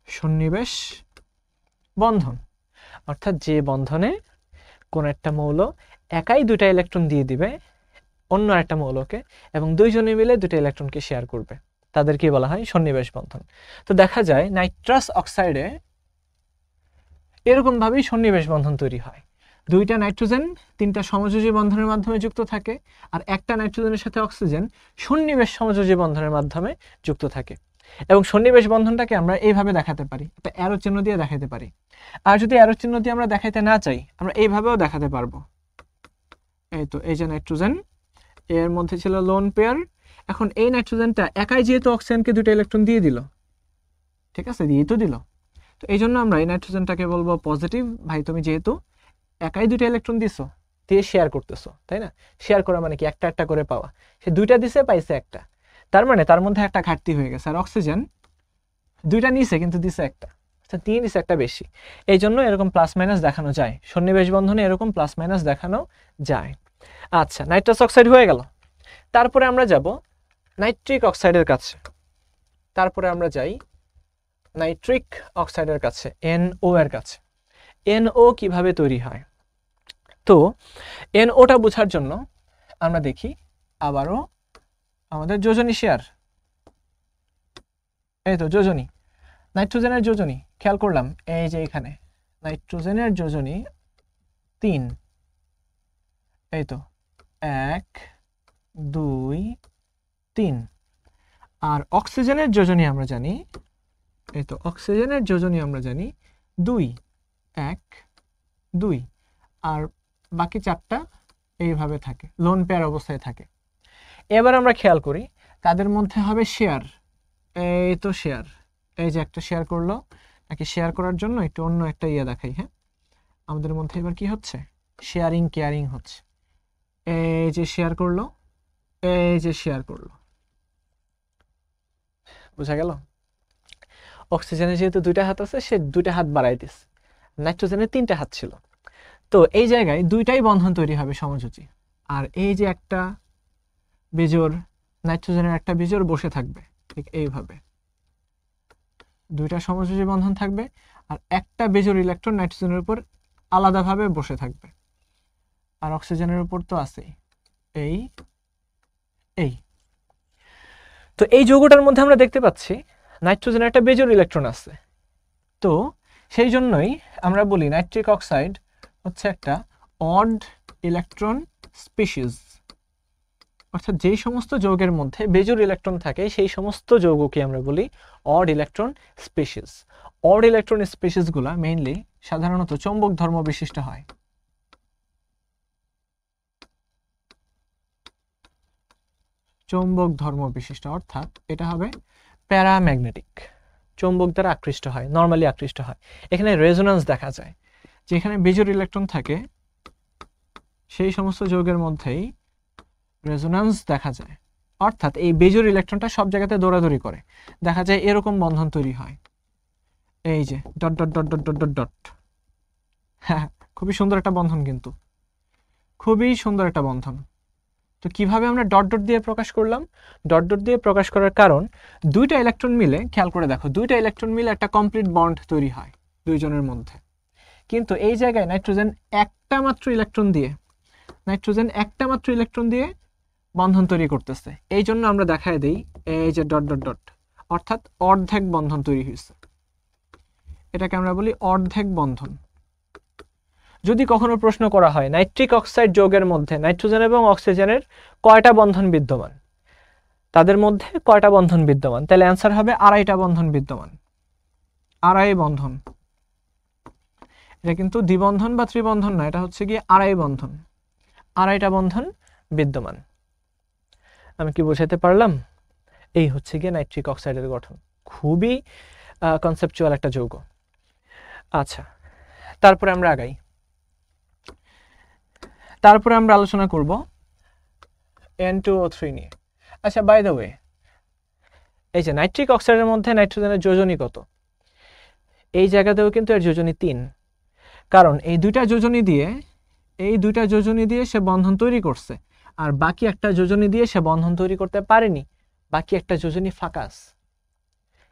সন্নিবেশ বন্ধন অর্থাৎ যে বন্ধনে কোন একটা মৌল একাই দুটা ইলেকট্রন দিয়ে দিবে অন্য একটা মৌলকে এবং দুইজনে মিলে দুটো ইলেকট্রনকে শেয়ার করবে, তাদেরকে বলা হয় সন্নিবেশ বন্ধন। তো দেখা যায় নাইট্রাস অক্সাইডে এরকম ভাবেই সন্নিবেশ বন্ধন তৈরি হয়। দুইটা নাইট্রোজেন তিনটা সমযোজী বন্ধনের মাধ্যমে যুক্ত থাকে আর একটা নাইট্রোজেনের সাথে অক্সিজেন সন্নিবেশ সমযোজী বন্ধনের মাধ্যমে যুক্ত থাকে। এবং সন্নিবেশ বন্ধনটাকে আমরা এইভাবে দেখাতে পারি, একটা অ্যারো চিহ্ন দিয়ে দেখাতে পারি। আর যদি অ্যারো চিহ্ন দিয়ে আমরা দেখাইতে না চাই, আমরা এইভাবেও দেখাতে পারবো। এই তো এই যে নাইট্রোজেন, এর মধ্যে ছিল লোন পেয়ার। এখন এই নাইট্রোজেনটা একাই যেহেতু অক্সিজেনকে দুটো ইলেকট্রন দিয়ে দিল, ঠিক আছে, দিয়েই তো দিল, তো এই জন্য আমরা এই নাইট্রোজেনটাকে বলবো পজিটিভ। ভাই তুমি যেহেতু একাই দুটো ইলেকট্রন দিছো, দিয়ে শেয়ার করতেছো, তাই না? শেয়ার করা মানে কি? একটা একটা করে পাওয়া। সে দুইটা দিছে, পাইছে একটা, তার মানে তার মধ্যে একটা ঘাটতি হয়ে গেছে। আর অক্সিজেন দুইটা নিছে কিন্তু দিছে একটা, তিন দিছে একটা বেশি। এই জন্য এরকম প্লাস মাইনাস দেখানো যায়, সন্নিবেশ বন্ধনে এরকম প্লাস মাইনাস দেখানো যায়। আচ্ছা, নাইট্রাস অক্সাইড হয়ে গেল। তারপরে আমরা যাব নাইট্রিক অক্সাইডের কাছে। তারপরে আমরা যাই নাইট্রিক অক্সাইডের কাছে, NO এর কাছে। NO কিভাবে তৈরি হয়? তো NOটা বোঝার জন্য আমরা দেখি আবারও আমাদের যোজনী শেয়ার। এই তো যোজনী, নাইট্রোজেনের যোজনী খেয়াল করলাম, এই যে এখানে নাইট্রোজেনের যোজনী 3। এই তো 1 2 3। আর অক্সিজেনের যোজনী আমরা জানি, এই তো অক্সিজেনের যোজনী আমরা জানি 2 1 2। আর বাকি 4টা এইভাবে থাকে, লোন পেয়ার অবস্থায় থাকে। এবার আমরা খেয়াল করি তাদের মধ্যে হবে শেয়ার। এই তো শেয়ার, এই যে একটা শেয়ার করলো, নাকি শেয়ার করার জন্য একটু অন্য একটা ইয়ে দেখাই। হ্যাঁ, আমাদের মধ্যে এবার কি হচ্ছে? শেয়ারিং কেয়ারিং হচ্ছে। এই যে শেয়ার করলো, এই যে শেয়ার করলো, বুঝা গেল? অক্সিজেনের যেহেতু দুইটা হাত আছে, সে দুইটা হাত বাড়াই দিস। নাইট্রোজেনের 3টা হাত ছিল, তো এই জায়গায় দুইটাই বন্ধন তৈরি হবে সমযোজী। আর এই যে একটা বেজোড়, নাইট্রোজেনের একটা বেজোড় বসে থাকবে ঠিক এইভাবে, দুইটা সমযোজী বন্ধন থাকবে আর একটা বেজোড় ইলেকট্রন নাইট্রোজেনের উপর আলাদাভাবে বসে থাকবে। আর অক্সিজেনের উপর তো আছেই এই এই। তো এই যৌগটার মধ্যে আমরা দেখতে পাচ্ছি নাইট্রোজেনের একটা বেজোড় ইলেকট্রন আছে। তো সেই জন্যই আমরা বলি নাইট্রিক অক্সাইড হচ্ছে একটা অড ইলেকট্রন স্পিসিস। অর্থাৎ যেই সমস্ত যৌগের মধ্যে বেজোড় ইলেকট্রন থাকে সেই সমস্ত যৌগকে আমরা বলি odd electron species. Odd electron স্পিসিসগুলো মেইনলি সাধারণত চৌম্বক ধর্ম বিশিষ্ট হয়। চৌম্বক ধর্ম বিশিষ্ট অর্থাৎ এটা হবে প্যারাম্যাগনেটিক, চৌম্বক দ্বারা আকৃষ্ট হয়, নরমালি আকৃষ্ট হয়। এখানে রেজোন্যান্স দেখা যায়, যেখানে বেজোড় ইলেকট্রন থাকে সেই সমস্ত যৌগের মধ্যেই রেজোন্যান্স দেখা যায়, অর্থাৎ এই বেজোর ইলেকট্রনটা সব জায়গাতে দৌড়াদৌড়ি করে, দেখা যায় এরকম বন্ধন তৈরি হয়, এই যে dot dot dot dot dot dot dot. হ্যাঁ, খুবই সুন্দর একটা বন্ধন, কিন্তু খুবই সুন্দর একটা বন্ধন। তো কিভাবে আমরা ডট ডট দিয়ে প্রকাশ করলাম? ডট ডট দিয়ে প্রকাশ করার কারণ, দুইটা ইলেকট্রন মিলে, খেয়াল করে দেখো, দুইটা ইলেকট্রন মিলে একটা কমপ্লিট বন্ড তৈরি হয় দুইজনের মধ্যে, কিন্তু এই জায়গায় নাইট্রোজেন একটা মাত্র ইলেকট্রন দিয়ে বন্ধন তৈরি করতেছে। এই জন্য আমরা দেখায় দিই এই যে ডট ডট ডট, অর্থাৎ অর্ধেক বন্ধন তৈরি হয়েছে। এটাকে আমরা বলি অর্ধেক বন্ধন। যদি কখনো প্রশ্ন করা হয় নাইট্রিক অক্সাইড যৌগের মধ্যে নাইট্রোজেন এবং অক্সিজেনের কয়টা বন্ধন বিদ্যমান, তাদের মধ্যে কয়টা বন্ধন বিদ্যমান, তাহলে অ্যান্সার হবে আড়াইটা বন্ধন বিদ্যমান, আড়াই বন্ধন। এটা কিন্তু দ্বিবন্ধন বা ত্রিবন্ধন না, এটা হচ্ছে কি আড়াই বন্ধন, আড়াইটা বন্ধন বিদ্যমান। আমি কি বোঝাতে পারলাম? এই হচ্ছে গিয়ে নাইট্রিক অক্সাইডের গঠন, খুবই কনসেপচুয়াল একটা যৌগ। আচ্ছা, তারপরে আমরা আগাই। তারপরে আমরা আলোচনা করব N2O3 নিয়ে। আচ্ছা, বাই দ্য ওয়ে, এই যে নাইট্রিক অক্সাইডের মধ্যে নাইট্রোজেনের যোজনী কত? এই জায়গাতেও কিন্তু এর যোজনী 3, কারণ এই দুইটা যোজনী দিয়ে সে বন্ধন তৈরি করছে, আর বাকি একটা যোজনী দিয়ে সে বন্ধন তৈরি করতে পারেনি, বাকি একটা যোজনী ফাঁকা আছে।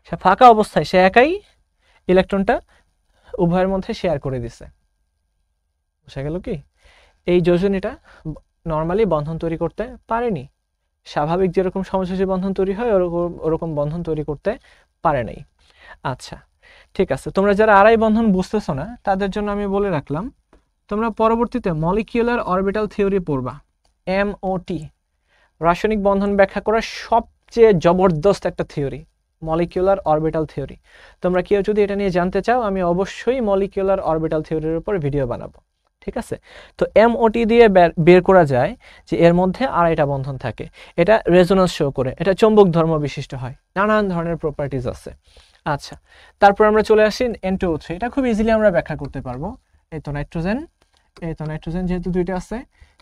সে ফাঁকা অবস্থায় সে একাই ইলেকট্রনটা উভয়ের মধ্যে শেয়ার করে দিছে। বুঝা গেল কি? এই যোজনীটা নর্মালি বন্ধন তৈরি করতে পারেনি, স্বাভাবিক যেরকম সমযোজী বন্ধন তৈরি হয় ওরকম বন্ধন তৈরি করতে পারে নাই। আচ্ছা, ঠিক আছে, তোমরা যারা আড়াই বন্ধন বুঝতেছো না তাদের জন্য আমি বলে রাখলাম, তোমরা পরবর্তীতে মলিকিউলার অরবিটাল থিওরি পড়বা। MOT, রাসায়নিক বন্ধন ব্যাখ্যা করার সবচেয়ে জবরদস্ত একটা থিওরি, মলিকিউলার অরবিটাল থিওরি। তোমরা কেউ যদি এটা নিয়ে জানতে চাও, আমি অবশ্যই মলিকিউলার অরবিটাল থিওরির উপর ভিডিও বানাবো, ঠিক আছে? তো MOT দিয়ে বের করা যায় যে এর মধ্যে আড়াইটা বন্ধন থাকে, এটা রেজোন্যান্স শো করে, এটা চৌম্বক ধর্ম বিশিষ্ট হয়, নানান ধরনের প্রপার্টিজ আছে। আচ্ছা, তারপর আমরা চলে আসি N2O3। এটা খুব ইজিলি আমরা ব্যাখ্যা করতে পারবো। এই তো নাইট্রোজেন যেহেতু দুইটা আছে,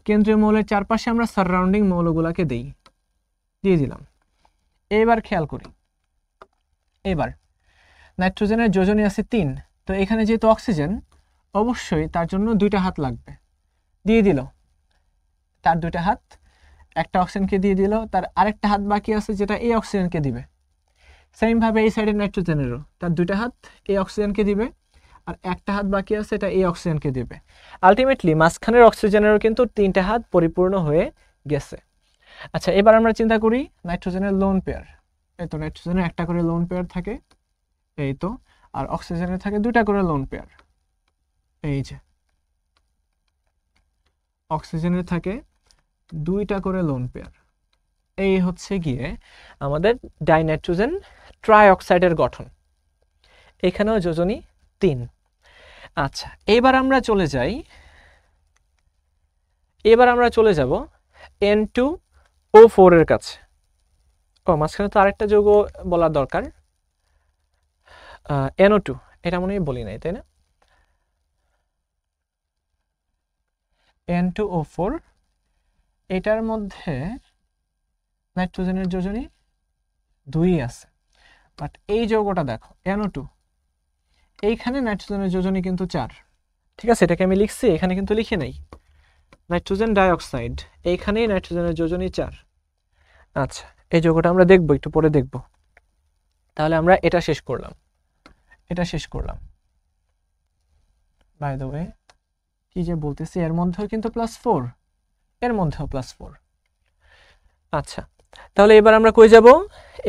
কেন্দ্রীয় মৌলের চারপাশে আমরা সারাউন্ডিং মৌলগুলোকে দিয়ে দিলাম। এবার খেয়াল করি, এবার নাইট্রোজেনের যোজনী আছে 3, তো এখানে যেহেতু অক্সিজেন, অবশ্যই তার জন্য দুইটা হাত লাগবে, দিয়ে দিল তার দুইটা হাত, একটা অক্সিজেনকে দিয়ে দিল, তার আরেকটা হাত বাকি আছে যেটা এই অক্সিজেনকে দিবে। সেম ভাবে এই সাইডের নাইট্রোজেনেরও তার দুইটা হাত এই অক্সিজেনকে দিবে, আর একটা হাত বাকি আছে এটা এই অক্সিজেনকে দিবে। আলটিমেটলি মাঝখানের অক্সিজেনেরও কিন্তু 3টা হাত পরিপূর্ণ হয়ে গেছে। আচ্ছা, এবার আমরা চিন্তা করি নাইট্রোজেনের লোন পেয়ার। এই তো নাইট্রোজেনের একটা করে লোন পেয়ার থাকে, এই তো, আর অক্সিজেনের থাকে দুইটা করে লোন পেয়ার। এই যে অক্সিজেনের থাকে দুইটা করে লোন পেয়ার। এই হচ্ছে গিয়ে আমাদের ডাইনাইট্রোজেন ট্রাইঅক্সাইডের গঠন, এখানেও যোজনী 3। আচ্ছা, এবার আমরা চলে যাব N2O4 এর কাছে। মাঝখানে তো আরেকটা যৌগ বলা দরকার, NO2, এটা মনে হয় বলি নাই, তাই না? N2O4, এটার মধ্যে নাইট্রোজেনের যোজনী 2 আছে, বাট এই যৌগটা দেখো NO2, এইখানে নাইট্রোজেনের যোজনী কিন্তু 4। ঠিক আছে, এটাকে আমি লিখছি, এখানে কিন্তু লিখে নাই নাইট্রোজেন ডাইঅক্সাইড, এইখানেই নাইট্রোজেনের যোজনী 4। আচ্ছা, এই যৌগটা আমরা দেখব, একটু পরে দেখব। তাহলে আমরা এটা শেষ করলাম। বাই দ্য ওয়ে, কি যে বলতেছি, এর মধ্যেও কিন্তু +4, এর মধ্যেও +4। আচ্ছা, তাহলে এবার আমরা কই যাব?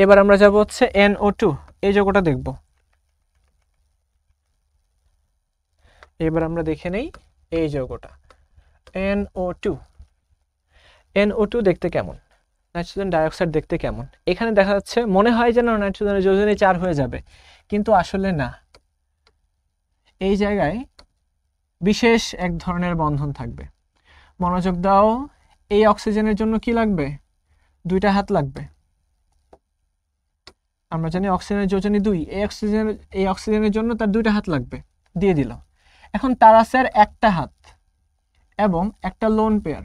এবার আমরা যাব হচ্ছে NO2, এই যৌগটা দেখব। এবার আমরা দেখে নেই এই যৌগটা NO2 দেখতে কেমন, নাইট্রোজেন ডাইঅক্সাইড দেখতে কেমন। এখানে দেখা যাচ্ছে মনে হয় যেন নাইট্রোজেনের যোজনী 4 হয়ে যাবে, কিন্তু আসলে না। এই জায়গায় বিশেষ এক ধরনের বন্ধন থাকবে। মনোযোগ দাও, এই অক্সিজেনের জন্য কি লাগবে? দুইটা হাত লাগবে। আমরা জানি অক্সিজেনের যোজনী 2, এই অক্সিজেনের জন্য তার দুইটা হাত লাগবে, দিয়ে দিল। এখন তার আছে আর একটা হাত, এবং একটা লোন পেয়ার।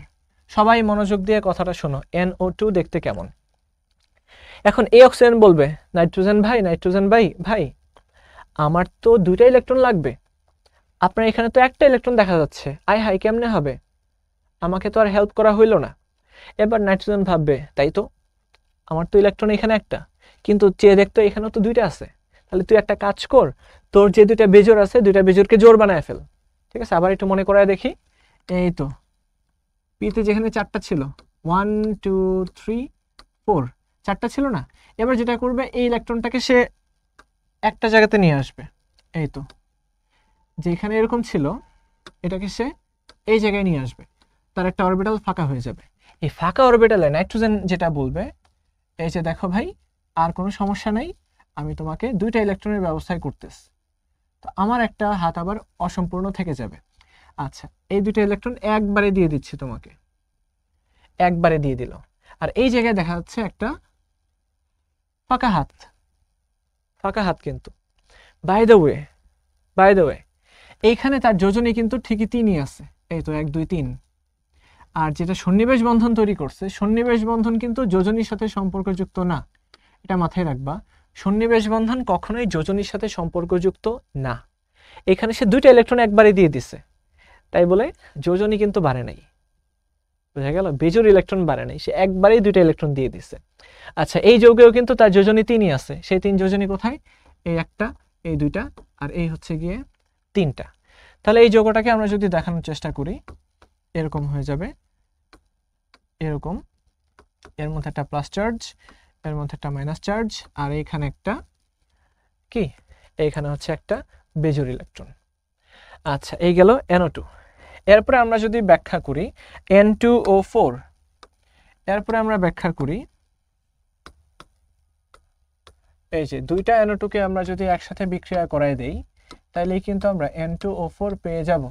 সবাই মনোযোগ দিয়ে কথাটা শোনো, NO2 দেখতে কেমন। এখন এই অক্সিজেন বলবে নাইট্রোজেন ভাই, নাইট্রোজেন ভাই ভাই আমার তো দুইটা ইলেকট্রন লাগবে, আপনার এখানে তো একটা ইলেকট্রন দেখা যাচ্ছে, আয় হাই কেমনে হবে, আমাকে তো আর হেল্প করা হইল না। এবার নাইট্রোজেন ভাববে তাই তো, আমার তো ইলেকট্রন এখানে একটা, কিন্তু চেয়ে দেখতো এখানেও তো দুইটা আছে, তাহলে তুই একটা কাজ কর, তোর যে দুইটা বেজোর আছে দুইটা বেজোরকে জোর বানায় ফেল। ঠিক আছে, আবার একটু মনে করায় দেখি। এই তো পিতে যেখানে 4টা ছিল, 1 2 3 4, 4টা ছিল না। এবার যেটা করবে এই ইলেকট্রনটাকে সে একটা জায়গাতে নিয়ে আসবে। এই তো যেখানে এরকম ছিল এটাকে সে এই জায়গায় নিয়ে আসবে, তার একটা অরবিটাল ফাঁকা হয়ে যাবে। এই ফাঁকা অরবিটালে নাইট্রোজেন যেটা বলবে এই যে দেখো ভাই আর কোনো সমস্যা নাই, আমি তোমাকে দুইটা ইলেকট্রনের ব্যবস্থায় করতেছি, তো আমার একটা হাত আবার অসম্পূর্ণ থেকে যাবে। আচ্ছা, এই দুইটা ইলেকট্রন একবারে দিয়ে দিচ্ছি তোমাকে, একবারে দিয়ে দিল। আর এই জায়গায় দেখা যাচ্ছে একটা ফাঁকা হাত, ফাঁকা হাত। কিন্তু বাই দ্য ওয়ে এইখানে তার যোজনী কিন্তু ঠিকই 3ই আছে, এই তো 1 2 3। আর যেটা সন্নিবেশ বন্ধন তৈরি করছে, সন্নিবেশ বন্ধন কিন্তু যোজনীর সাথে সম্পর্কযুক্ত না, এটা মাথায় রাখবা। সন্নিবেশ বন্ধন কখনোই যোজনীর সাথে সম্পর্কযুক্ত না। এখানে সে দুইটা ইলেকট্রন একবারে দিয়ে দিছে, তাই বলে যোজনী কিন্তু বাড়ে নাই, বোঝা গেল, বেজোর ইলেকট্রন বাড়ে নাই, সে একবারেই দুইটা ইলেকট্রন দিয়ে দিছে। আচ্ছা, এই যৌগেও কিন্তু তার যোজনী 3ই আছে, সেই 3 যোজনী কোথায়, এই একটা, এই দুইটা, আর এই হচ্ছে গিয়ে 3টা। তাহলে এই যৌগটাকে আমরা যদি দেখানোর চেষ্টা করি এরকম হয়ে যাবে, এরকম, এর মধ্যে একটা প্লাস চার্জ, এর মধ্যে একটা মাইনাস চার্জ, আর এইখানে একটা কি, এইখানে হচ্ছে একটা বেজোর ইলেকট্রন। আচ্ছা, এই গেল NO2। এরপরে আমরা যদি ব্যাখ্যা করি N2O4, এরপরে আমরা ব্যাখ্যা করি এই যে দুইটা NO2কে আমরা যদি একসাথে বিক্রিয়া করাই দেই তাহলেই কিন্তু আমরা N2O4 পেয়ে যাব।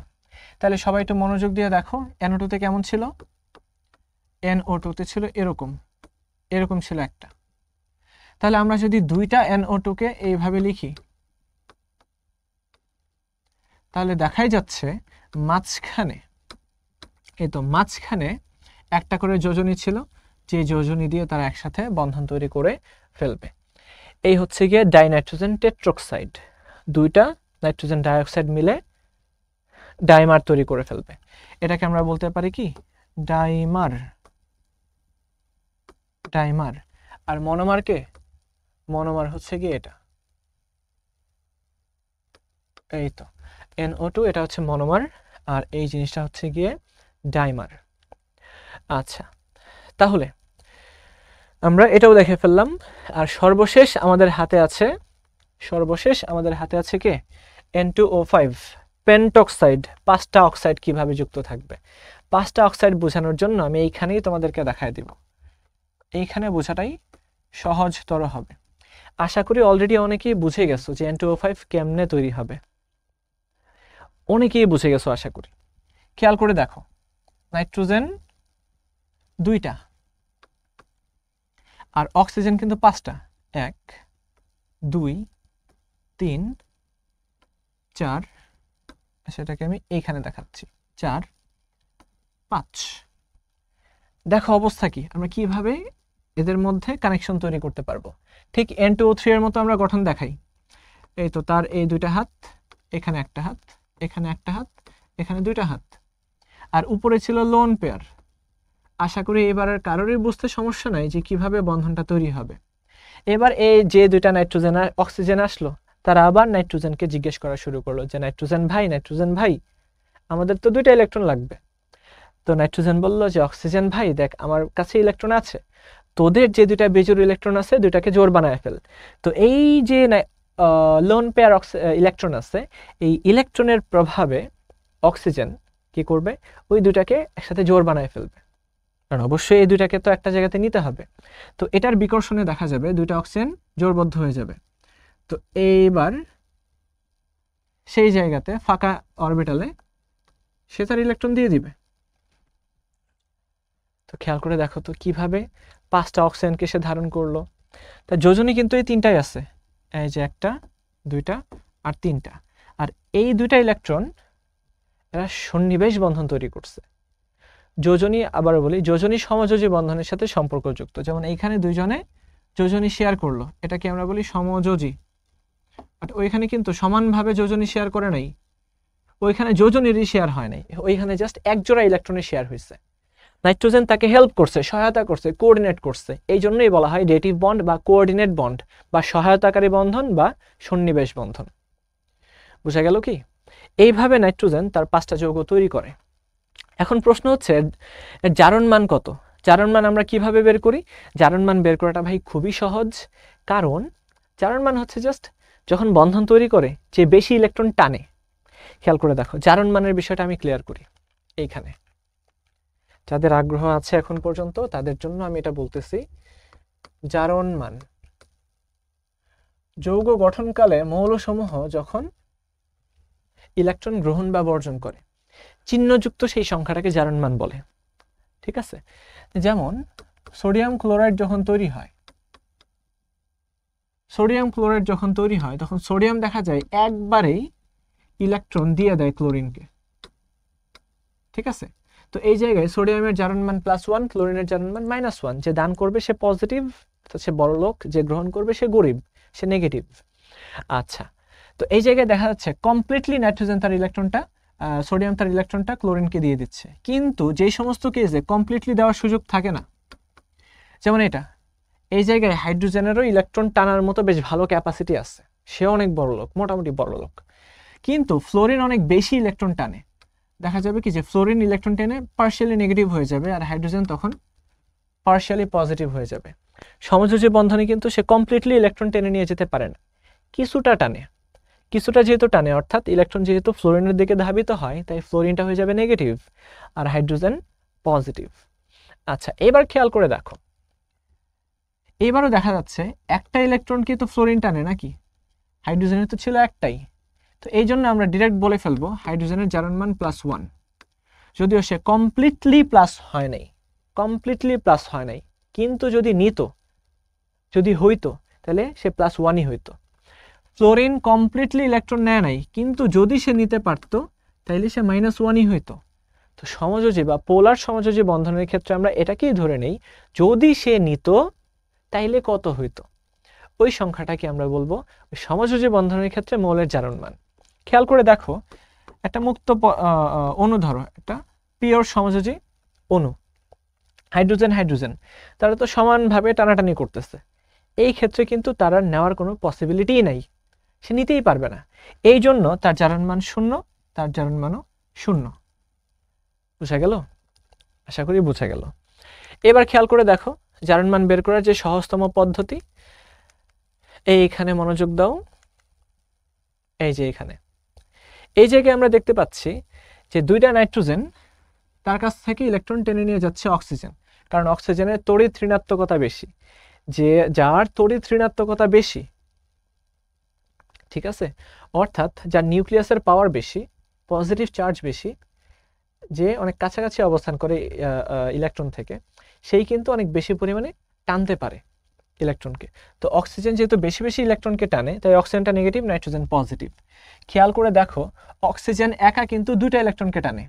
তাহলে সবাই একটু মনোযোগ দিয়ে দেখো, NO2তে কেমন ছিল, NO2তে ছিল এরকম, এরকম ছিল একটা। তাহলে আমরা যদি দুইটা NO2কে এইভাবে লিখি তাহলে দেখাই যাচ্ছে মাঝখানে, এই তো মাঝখানে একটা করে যোজনী ছিল, যে যোজনী দিয়ে তারা একসাথে বন্ধন তৈরি করে ফেলবে। এই হচ্ছে গিয়ে ডাইনাইট্রোজেন টেট্রক্সাইড, দুইটা নাইট্রোজেন ডাইঅক্সাইড মিলে ডাইমার তৈরি করে ফেলবে। এটাকে আমরা বলতে পারি কি ডাইমার, ডাইমার। আর মনোমারকে, মনোমার হচ্ছে গিয়ে এটা, এই তো NO2, এটা হচ্ছে মনোমার, আর এই জিনিসটা হচ্ছে গিয়ে ডাইমার। আচ্ছা, তাহলে আমরা এটাও দেখে ফেললাম। আর সর্বশেষ আমাদের হাতে আছে, সর্বশেষ আমাদের হাতে আছে কে, N2O5 পেন্টক্সাইড। 5টা অক্সাইড কিভাবে যুক্ত থাকবে, 5টা অক্সাইড বোঝানোর জন্য আমি এইখানেই তোমাদেরকে দেখায় দিব, এইখানে বোঝাটাই সহজতর হবে। আশা করি অলরেডি অনেকেই বুঝে গেছো যে N2O5 কেমনে তৈরি হবে, অনেকেই বুঝে গেছো আশা করি। খেয়াল করে দেখো, নাইট্রোজেন 2টা আর অক্সিজেন কিন্তু 5টা, 1 2 3 4, সেটাকে আমি এইখানে দেখাচ্ছি 4 5। দেখো অবস্থা কি, আমরা কিভাবে এদের মধ্যে কানেকশন তৈরি করতে পারবো। ঠিক N2O3 এর মতো আমরা গঠন দেখাই, এই তো তার এই দুইটা হাত, এখানে একটা হাত, এখানে একটা হাত, এখানে দুইটা হাত, আর উপরে ছিল লোন পেয়ার। আশা করি এবার আর কারোরই বুঝতে সমস্যা নাই যে কিভাবে বন্ধনটা তৈরি হবে। এবার এই যে দুইটা নাইট্রোজেন আর অক্সিজেন আসলো, তারা আবার নাইট্রোজেনকে জিজ্ঞেস করা শুরু করলো যে নাইট্রোজেন ভাই, নাইট্রোজেন ভাই আমাদের তো দুইটা ইলেকট্রন লাগবে। তো নাইট্রোজেন বলল যে অক্সিজেন ভাই দেখ আমার কাছে ইলেকট্রন আছে, তোদের যে দুইটা বেজোর ইলেকট্রন আছে দুইটাকে জোর বানায় ফেল। তো এই যে লোন পেয়ার ইলেকট্রন আছে, এই ইলেকট্রনের প্রভাবে অক্সিজেন কি করবে, ওই দুইটাকে একসাথে জোর বানায় ফেলবে, কারণ অবশ্যই এই দুইটাকে তো একটা জায়গাতে নিতে হবে। তো এটার বিকর্ষণে দেখা যাবে দুইটা অক্সিজেন জোরবদ্ধ হয়ে যাবে। তো এইবার সেই জায়গাতে ফাঁকা অরবিটালে সে তার ইলেকট্রন দিয়ে দিবে। তো খেয়াল করে দেখো তো কিভাবে 5টা অক্সিজেনকে সে ধারণ করলো। তা যোজনী কিন্তু এই 3টাই আছে, এই যে 1টা 2টা আর 3টা। আর এই দুইটা ইলেকট্রন এরা সন্নিবেশ বন্ধন তৈরি করছে। যোজনী, আবার বলি, যোজনী সমযোজী বন্ধনের সাথে সম্পর্কযুক্ত। যেমন এইখানে দুইজনে যোজনী শেয়ার করলো, এটাকে আমরা বলি সমযোজী। বাট ওইখানে কিন্তু সমানভাবে যোজনী শেয়ার করে নাই, ওইখানে যোজনীরই শেয়ার হয় নাই, ওইখানে জাস্ট এক জোড়া ইলেকট্রনের শেয়ার হয়েছে। নাইট্রোজেন তাকে হেল্প করছে, সহায়তা করছে, কোঅর্ডিনেট করছে। এই জন্যই বলা হয় ডেটিভ বন্ড বা কোঅর্ডিনেট বন্ড বা সহায়তাকারী বন্ধন বা সন্নিবেশ বন্ধন। বুঝা গেল কি? এইভাবে নাইট্রোজেন তার 5টা যৌগ তৈরি করে। এখন প্রশ্ন হচ্ছে জারণ মান কত? জারণ মান আমরা কিভাবে বের করি? জারণ মান বের করাটা ভাই খুবই সহজ, কারণ জারণ মান হচ্ছে জাস্ট যখন বন্ধন তৈরি করে যে বেশি ইলেকট্রন টানে। খেয়াল করে দেখো, জারণ মানের বিষয়টা আমি ক্লিয়ার করি। এইখানে যাদের আগ্রহ আছে এখন পর্যন্ত তাদের জন্য আমি এটা বলতেছি। জারণ মান যৌগ গঠনকালে মৌলসমূহ যখন ইলেকট্রন গ্রহণ বা বর্জন করে, চিহ্নযুক্ত সেই সংখ্যাটাকে জারণ মান বলে। ঠিক আছে? যেমন সোডিয়াম ক্লোরাইড যখন তৈরি হয়, সোডিয়াম ক্লোরাইড যখন তৈরি হয় তখন সোডিয়াম দেখা যায় একবারেই ইলেকট্রন দিয়ে দেয় ক্লোরিনকে। ঠিক আছে? তো এই জায়গায় সোডিয়ামের জারণ মান +1, ক্লোরিনের জারণ মান -1। যে দান করবে সে পজিটিভ, সে বড় লোক, যে গ্রহণ করবে সে গরিব, সে নেগেটিভ। আচ্ছা, তো এই জায়গায় দেখা যাচ্ছে কমপ্লিটলি নাইট্রোজেন তার ইলেকট্রনটা, সোডিয়াম তার ইলেকট্রনটা ক্লোরিনকে দিয়ে দিচ্ছে। কিন্তু যেই সমস্ত কেসে কমপ্লিটলি দেওয়ার সুযোগ থাকে না, যেমন এটা, এই জায়গায় হাইড্রোজেনেরও ইলেকট্রন টানার মতো বেশ ভালো ক্যাপাসিটি আছে, সে অনেক বড় লোক, মোটামুটি বড় লোক। কিন্তু ফ্লোরিন অনেক বেশি ইলেকট্রন টানে। দেখা যাবে কি যে ফ্লোরিন ইলেকট্রন টেনে পার্শিয়ালি নেগেটিভ হয়ে যাবে, আর হাইড্রোজেন তখন পার্শিয়ালি পজিটিভ হয়ে যাবে। সমযোজী বন্ধনে কিন্তু সে কমপ্লিটলি ইলেকট্রন টেনে নিয়ে যেতে পারে না, কিছুটা টানে। কিছুটা যেহেতু টানে, অর্থাৎ ইলেকট্রন যেহেতু ফ্লোরিনের দিকে ধাবিত হয়, তাই ফ্লোরিনটা হয়ে যাবে নেগেটিভ আর হাইড্রোজেন পজিটিভ। আচ্ছা, এবার খেয়াল করে দেখো, এবারও দেখা যাচ্ছে একটা ইলেকট্রনকে তো ফ্লোরিন টানে নাকি, হাইড্রোজেনের তো ছিল একটাই। তো এই জন্য আমরা ডিরেক্ট বলে ফেলবো হাইড্রোজেনের জারণ মান +1, যদিও সে কমপ্লিটলি প্লাস হয় নাই, কমপ্লিটলি প্লাস হয় নাই, কিন্তু যদি নিত, যদি হইতো, তাহলে সে +1ই হইতো। ফ্লোরিন কমপ্লিটলি ইলেকট্রন নেয় নাই, কিন্তু যদি সে নিতে পারত তাইলে সে -1ই হইতো। তো সমযোজী বা পোলার সমযোজী বন্ধনের ক্ষেত্রে আমরা এটাকেই ধরে নেই, যদি সে নিত তাইলে কত হইতো, ওই সংখ্যাটাকে আমরা বলবো ওই সমযোজী বন্ধনের ক্ষেত্রে মৌলের জারণ মান। খেয়াল করে দেখো, একটা মুক্ত অণু ধরো, একটা পিওর সমযোজী অণু, হাইড্রোজেন হাইড্রোজেন, তারা তো সমানভাবে টানাটানি করতেছে। এই ক্ষেত্রে কিন্তু তার আর নেওয়ার কোনো পসিবিলিটিই নাই, সে নিতেই পারবে না। এই জন্য তার জারণ মান 0, তার জারণ মানও 0। বুঝা গেল? আশা করি বুঝা গেল। এবার খেয়াল করে দেখো, জারণ মান বের করার যে সহজতম পদ্ধতি, এইখানে মনোযোগ দাও। এই যে এখানে, এই জায়গায় আমরা দেখতে পাচ্ছি যে দুইটা নাইট্রোজেন তার কাছ থেকে ইলেকট্রন টেনে নিয়ে যাচ্ছে অক্সিজেন, কারণ অক্সিজেনের তড়িৎ ঋণাত্মকতা বেশি। যে যার তড়িৎ ঋণাত্মকতা বেশি, ঠিক আছে, অর্থাৎ যার নিউক্লিয়াসের পাওয়ার বেশি, পজিটিভ চার্জ বেশি, যে অনেক কাছাকাছি অবস্থান করে ইলেকট্রন থেকে, সেই কিন্তু অনেক বেশি পরিমাণে টানতে পারে ইলেকট্রনকে। তো অক্সিজেন যেহেতু বেশি বেশি ইলেকট্রনকে টানে, তাই অক্সিজেনটা নেগেটিভ, নাইট্রোজেন পজিটিভ। খেয়াল করে দেখো, অক্সিজেন একা কিন্তু দুইটা ইলেকট্রনকে টানে,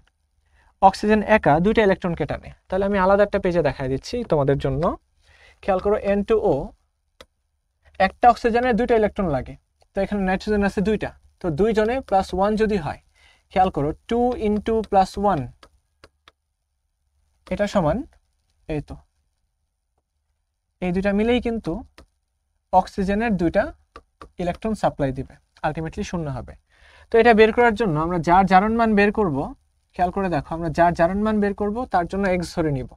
অক্সিজেন একা দুইটা ইলেকট্রনকে টানে। তাহলে আমি আলাদা একটা পেজে দেখাই দিচ্ছি তোমাদের জন্য। খেয়াল করো, N2O, একটা অক্সিজেনের দুইটা ইলেকট্রন লাগে, তো এখানে নাইট্রোজেন আছে দুইটা, তো দুইজনে +1 যদি হয়, খেয়াল করো 2 × +1, এটা সমান, এই তো এই দুইটা মিলেই কিন্তু অক্সিজেনের দুইটা ইলেকট্রন সাপ্লাই দিবে, আলটিমেটলি 0 হবে। তো এটা বের করার জন্য আমরা যার জারণ মান বের করব, খেয়াল করে দেখো, আমরা যার জারণ মান বের করব তার জন্য x ধরে নিব,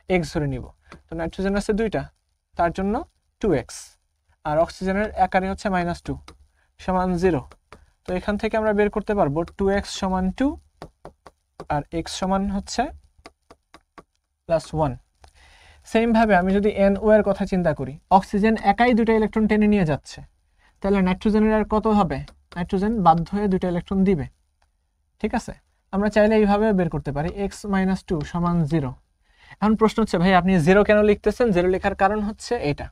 x ধরে নিব। তো নাইট্রোজেন আছে দুইটা, তার জন্য 2x, আর অক্সিজেনের একারে হচ্ছে -2 সমান 0। তো এখান থেকে আমরা বের করতে পারবো 2x সমান 2 আর x সমান হচ্ছে +1। সেম ভাবে আমি যদি NO এর কথা চিন্তা করি, অক্সিজেন একাই দুইটা ইলেকট্রন টেনে নিয়ে যাচ্ছে, তাহলে নাইট্রোজেনের আর কত হবে, নাইট্রোজেন বাধ্য হয়ে দুইটা ইলেকট্রন দিবে। ঠিক আছে, আমরা চাইলে এইভাবে বের করতে পারি, x - 2 সমান 0। এখন প্রশ্ন হচ্ছে, ভাই আপনি 0 কেন লিখতেছেন? 0 লেখার কারণ হচ্ছে এটা।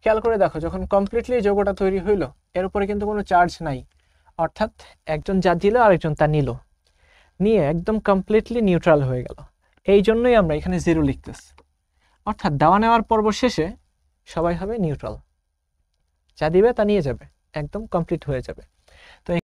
খেয়াল করে দেখো, যখন কমপ্লিটলি যৌগটা তৈরি হইলো, এর উপরে কিন্তু কোনো চার্জ নাই, অর্থাৎ একজন যা দিল আরেকজন তা নিল। নিয়ে একদম কমপ্লিটলি নিউট্রাল হয়ে গেল। এই জন্যই আমরা এখানে 0 লিখতেছি, অর্থাৎ দেওয়া নেওয়ার পর্ব শেষে সবাই হবে নিউট্রাল, যা দিবে তা নিয়ে যাবে, একদম কমপ্লিট হয়ে যাবে।